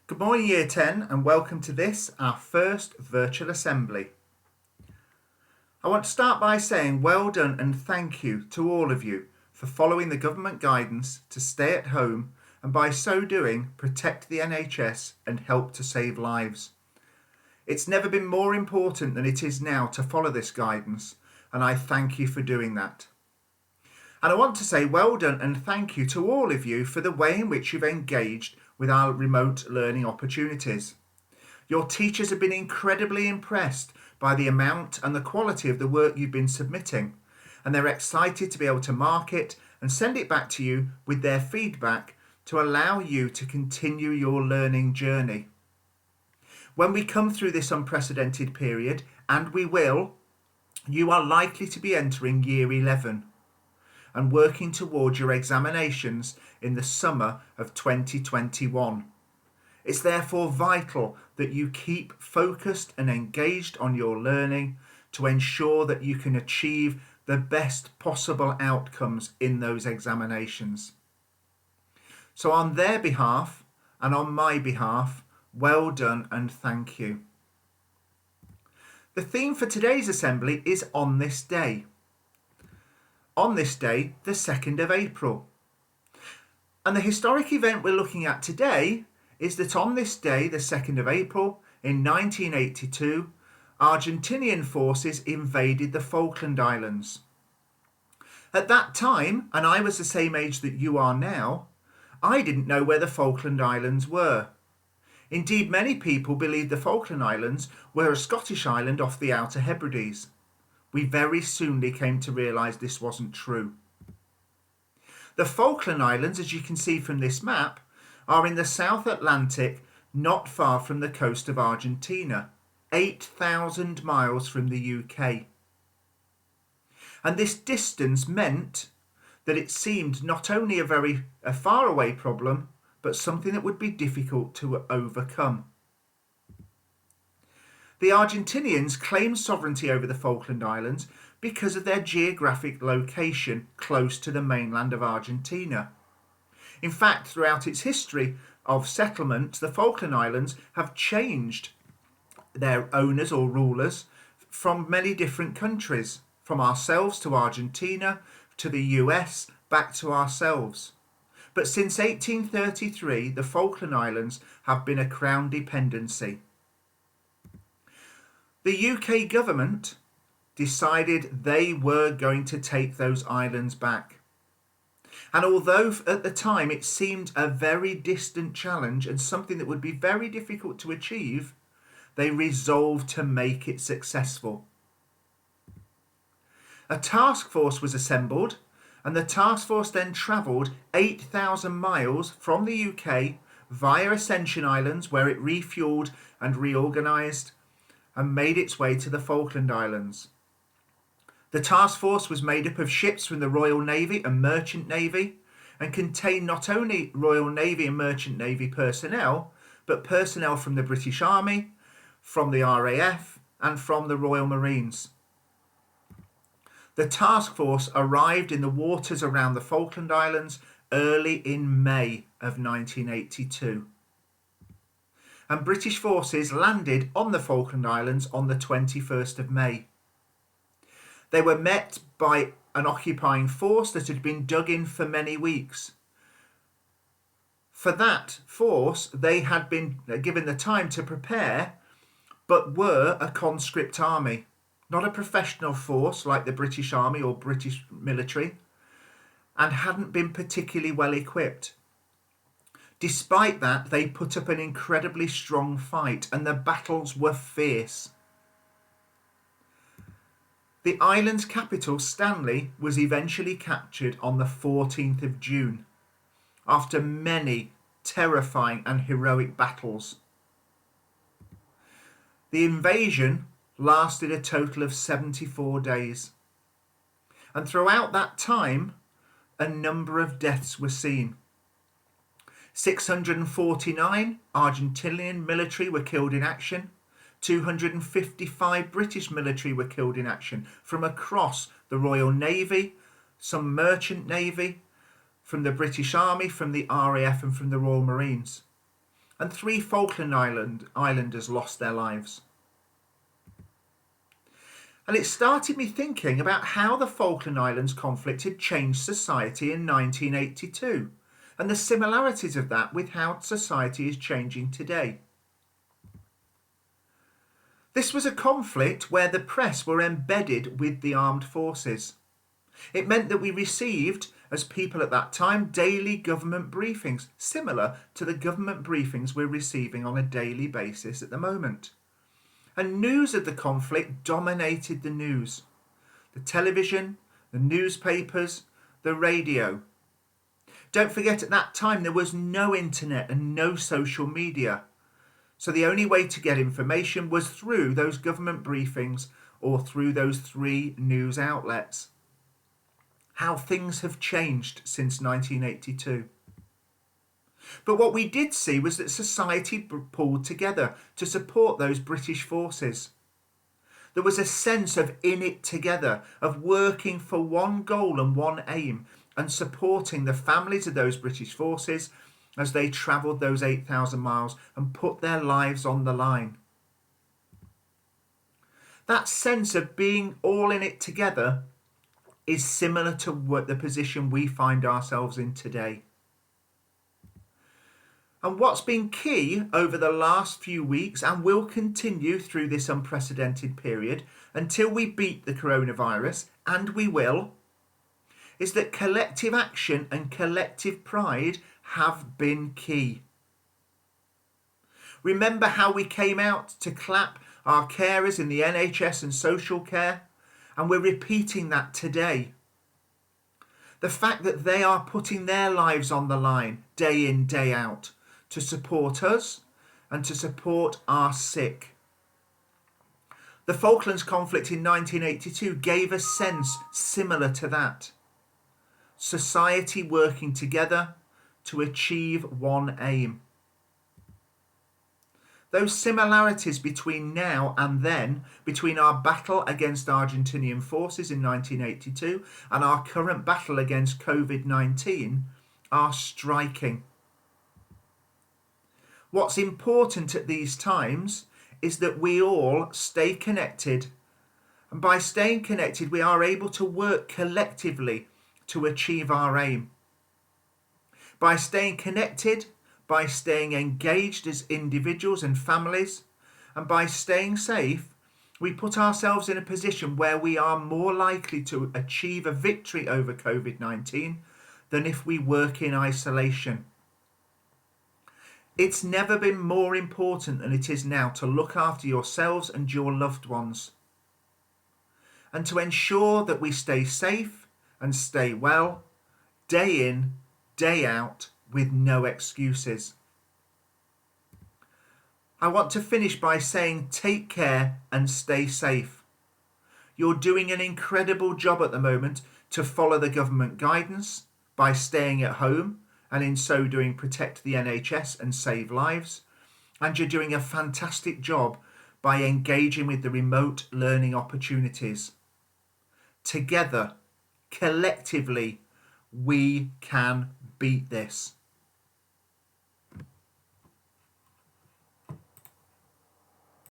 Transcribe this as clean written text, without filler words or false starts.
Good morning Year 10 and welcome to this, our first virtual assembly. I want to start by saying well done and thank you to all of you for following the government guidance to stay at home and by so doing protect the NHS and help to save lives. It's never been more important than it is now to follow this guidance, and I thank you for doing that. And I want to say well done and thank you to all of you for the way in which you've engaged with our remote learning opportunities. Your teachers have been incredibly impressed by the amount and the quality of the work you've been submitting, and they're excited to be able to mark it and send it back to you with their feedback to allow you to continue your learning journey. When we come through this unprecedented period, and we will, you are likely to be entering Year 11 and working towards your examinations in the summer of 2021. It's therefore vital that you keep focused and engaged on your learning to ensure that you can achieve the best possible outcomes in those examinations. So on their behalf and on my behalf, well done and thank you. The theme for today's assembly is On This Day. On this day, the 2nd of April. And the historic event we're looking at today is that on this day, the 2nd of April, in 1982, Argentinian forces invaded the Falkland Islands. At that time, and I was the same age that you are now, I didn't know where the Falkland Islands were. Indeed, many people believed the Falkland Islands were a Scottish island off the Outer Hebrides. We very soon came to realise this wasn't true. The Falkland Islands, as you can see from this map, are in the South Atlantic, not far from the coast of Argentina, 8,000 miles from the UK. And this distance meant that it seemed not only a far away problem, but something that would be difficult to overcome. The Argentinians claimed sovereignty over the Falkland Islands because of their geographic location close to the mainland of Argentina. In fact, throughout its history of settlement, the Falkland Islands have changed their owners or rulers from many different countries, from ourselves to Argentina, to the US, back to ourselves. But since 1833, the Falkland Islands have been a Crown dependency. The UK government decided they were going to take those islands back. And although at the time it seemed a very distant challenge and something that would be very difficult to achieve, they resolved to make it successful. A task force was assembled, and the task force then travelled 8,000 miles from the UK via Ascension Islands, where it refuelled and reorganised, and made its way to the Falkland Islands. The task force was made up of ships from the Royal Navy and Merchant Navy and contained not only Royal Navy and Merchant Navy personnel, but personnel from the British Army, from the RAF and from the Royal Marines. The task force arrived in the waters around the Falkland Islands early in May of 1982. And British forces landed on the Falkland Islands on the 21st of May. They were met by an occupying force that had been dug in for many weeks. For that force, they had been given the time to prepare, but were a conscript army, not a professional force like the British Army or British military, and hadn't been particularly well equipped. Despite that, they put up an incredibly strong fight, and the battles were fierce. The island's capital, Stanley, was eventually captured on the 14th of June, after many terrifying and heroic battles. The invasion lasted a total of 74 days, and throughout that time, a number of deaths were seen. 649 Argentinian military were killed in action. 255 British military were killed in action from across the Royal Navy, some Merchant Navy, from the British Army, from the RAF and from the Royal Marines. and 3 Falkland Islanders lost their lives. And it started me thinking about how the Falkland Islands conflict had changed society in 1982 and the similarities of that with how society is changing today. This was a conflict where the press were embedded with the armed forces. It meant that we received, as people at that time, daily government briefings, similar to the government briefings we're receiving on a daily basis at the moment. And news of the conflict dominated the news. The television, the newspapers, the radio. Don't forget, at that time there was no internet and no social media. So the only way to get information was through those government briefings or through those 3 news outlets. How things have changed since 1982. But what we did see was that society pulled together to support those British forces. There was a sense of in it together, of working for one goal and one aim, and supporting the families of those British forces as they travelled those 8,000 miles and put their lives on the line. That sense of being all in it together is similar to the position we find ourselves in today. And what's been key over the last few weeks and will continue through this unprecedented period until we beat the coronavirus, and we will, is that collective action and collective pride have been key. Remember how we came out to clap our carers in the NHS and social care, and we're repeating that today. The fact that they are putting their lives on the line day in, day out to support us and to support our sick. The Falklands conflict in 1982 gave a sense similar to that. Society working together to achieve one aim. Those similarities between now and then, between our battle against Argentinian forces in 1982 and our current battle against COVID-19, are striking. What's important at these times is that we all stay connected. And by staying connected, we are able to work collectively to achieve our aim. By staying connected, by staying engaged as individuals and families, and by staying safe, we put ourselves in a position where we are more likely to achieve a victory over COVID-19 than if we work in isolation. It's never been more important than it is now to look after yourselves and your loved ones, and to ensure that we stay safe and stay well, day in, day out, with no excuses. I want to finish by saying take care and stay safe. You're doing an incredible job at the moment to follow the government guidance by staying at home and in so doing protect the NHS and save lives. And you're doing a fantastic job by engaging with the remote learning opportunities. Together, collectively, we can beat this.